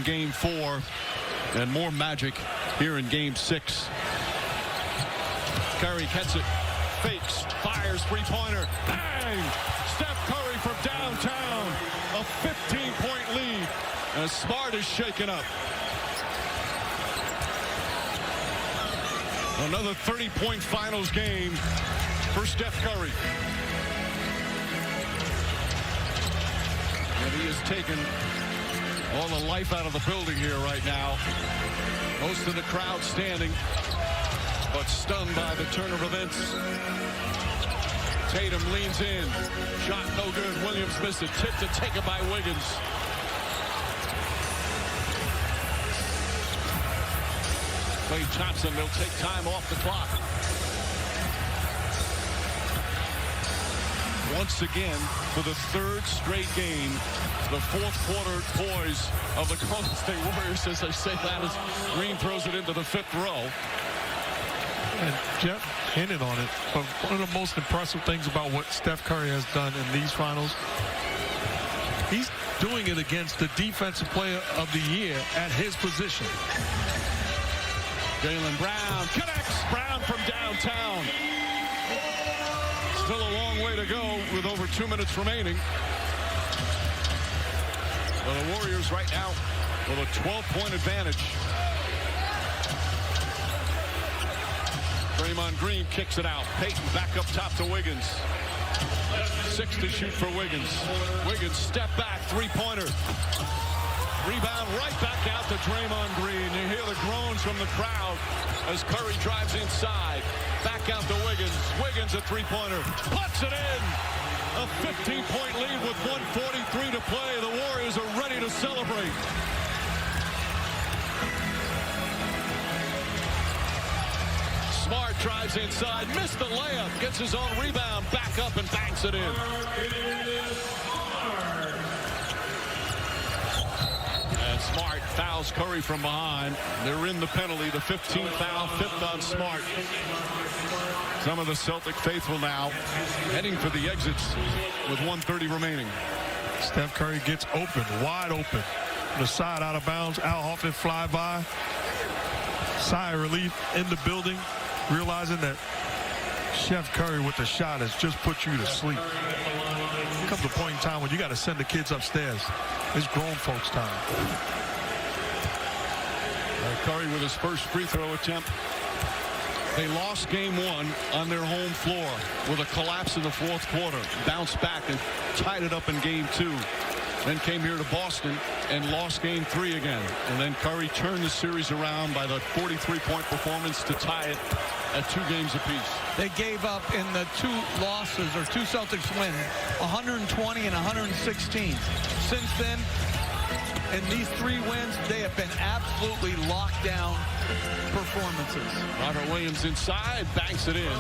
Game 4, and more magic here in Game 6. Curry gets it, fakes, fires, three-pointer, bang! Steph Curry from downtown, a 15-point lead, and Smart is shaken up. Another 30-point finals game for Steph Curry. And he has taken all the life out of the building here right now. Most of the crowd standing, but stunned by the turn of events. Tatum leans in. Shot no good. Williams missed it. Tip to take it by Wiggins. Klay Thompson will take time off the clock. Once again, for the third straight game, the fourth quarter poise of the Golden State Warriors, as I say that, as Green throws it into the fifth row. And Jeff hinted on it, but one of the most impressive things about what Steph Curry has done in these finals, he's doing it against the defensive player of the year at his position. Jaylen Brown connects. Brown from downtown. Still a long way to go with over 2 minutes remaining. Well, the Warriors right now with a 12-point advantage. Draymond Green kicks it out. Payton back up top to Wiggins. 6 to shoot for Wiggins. Wiggins step back, three-pointer. Rebound right back out to Draymond Green. You hear the groans from the crowd as Curry drives inside. Back out to Wiggins. Wiggins a three-pointer. Puts it in. A 15-point lead with 1:43 to play. The Warriors are ready to celebrate. Smart drives inside. Missed the layup. Gets his own rebound. Back up and banks it in. Smart fouls Curry from behind. They're in the penalty. The 15th foul, 5th on Smart. Some of the Celtic faithful now heading for the exits with 1:30 remaining. Steph Curry gets open, wide open. The side out of bounds. Al Horford fly by. Sigh of relief in the building, realizing that Steph Curry with the shot has just put you to sleep. There comes a point in time when you got to send the kids upstairs. It's grown folks' time. Curry with his first free throw attempt. They lost game 1 on their home floor with a collapse in the fourth quarter. Bounced back and tied it up in game 2. Then came here to Boston and lost game 3 again. And then Curry turned the series around by the 43-point performance to tie it at 2 games apiece. They gave up in the 2 losses, or 2 Celtics wins, 120 and 116. Since then, in these 3 wins, they have been absolutely locked down performances. Robert Williams inside, banks it in.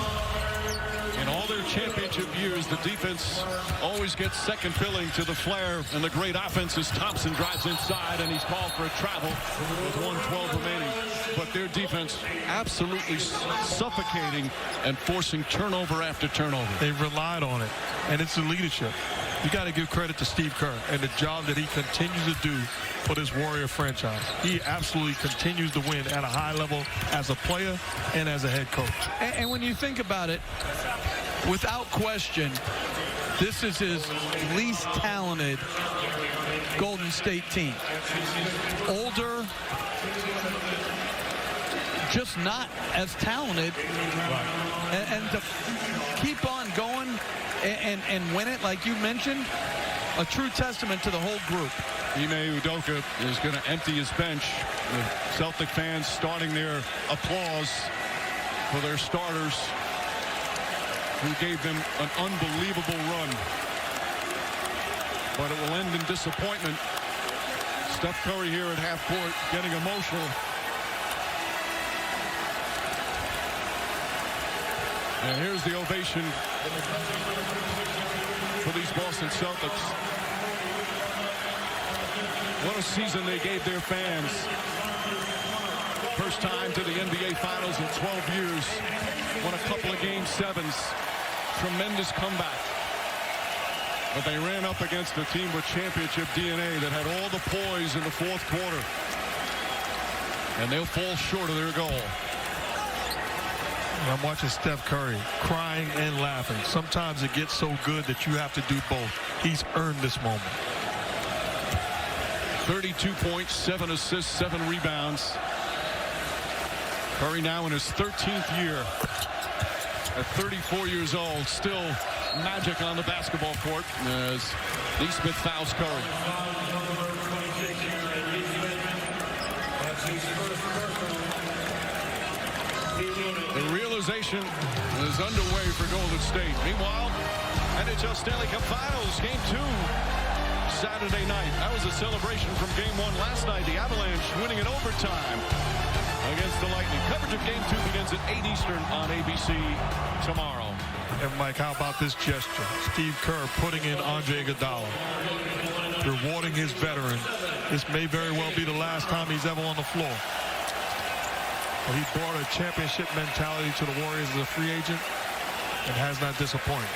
In all their championship years, the defense always gets second billing to the Flair, and the great offense as Thompson drives inside, and he's called for a travel with 1:12 remaining. But their defense absolutely suffocating and forcing turnover after turnover. They relied on it, and it's the leadership. You got to give credit to Steve Kerr and the job that he continues to do for this Warrior franchise. He absolutely continues to win at a high level as a player and as a head coach. And when you think about it, without question, this is his least talented Golden State team. Older, just not as talented. Right. And to keep on going and win it, like you mentioned, a true testament to the whole group. Ime Udoka is going to empty his bench. The Celtic fans starting their applause for their starters who gave them an unbelievable run. But it will end in disappointment. Steph Curry here at half court getting emotional. And here's the ovation for these Boston Celtics. What a season they gave their fans. First time to the NBA Finals in 12 years. Won a couple of Game 7s. Tremendous comeback. But they ran up against a team with championship DNA that had all the poise in the fourth quarter. And they'll fall short of their goal. I'm watching Steph Curry crying and laughing. Sometimes it gets so good that you have to do both. He's earned this moment. 32 points, 7 assists, 7 rebounds. Curry now in his 13th year. At 34 years old, still magic on the basketball court as Nesmith fouls Curry. The realization is underway for Golden State. Meanwhile, NHL Stanley Cup Finals, Game 2, Saturday night. That was a celebration from Game 1 last night. The Avalanche winning in overtime against the Lightning. Coverage of Game 2 begins at 8 Eastern on ABC tomorrow. And Mike, how about this gesture? Steve Kerr putting in Andre Iguodala, rewarding his veteran. This may very well be the last time he's ever on the floor. But he brought a championship mentality to the Warriors as a free agent and has not disappointed.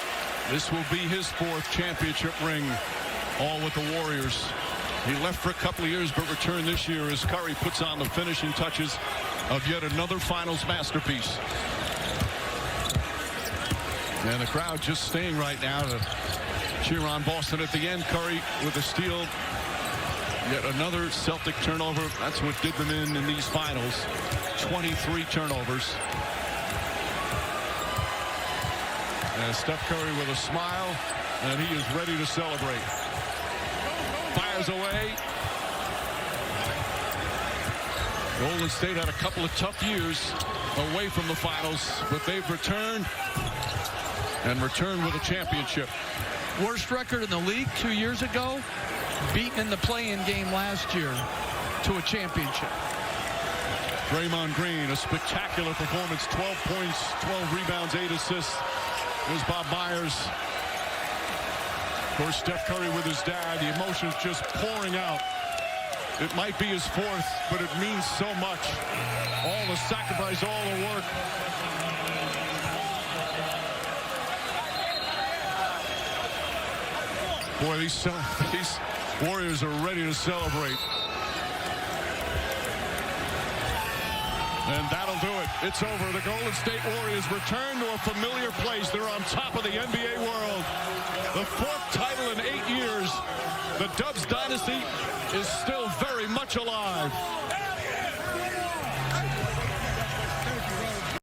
This will be his 4th championship ring, all with the Warriors. He left for a couple of years but returned this year as Curry puts on the finishing touches of yet another finals masterpiece. And the crowd just staying right now to cheer on Boston at the end. Curry with a steal. Yet another Celtic turnover. That's what did them in these finals. 23 turnovers. And Steph Curry with a smile, and he is ready to celebrate. Fires away. Golden State had a couple of tough years away from the finals, but they've returned and returned with a championship. Worst record in the league 2 years ago, beaten in the play-in game last year to a championship. Draymond Green, a spectacular performance. 12 points, 12 rebounds, 8 assists. Here's Bob Myers. Of course, Steph Curry with his dad. The emotions just pouring out. It might be his 4th, but it means so much. All the sacrifice, all the work. Boy, these Warriors are ready to celebrate. And that'll do it. It's over. The Golden State Warriors return to a familiar place. They're on top of the NBA world. The 4th title in 8 years. The Dubs dynasty is still very much alive.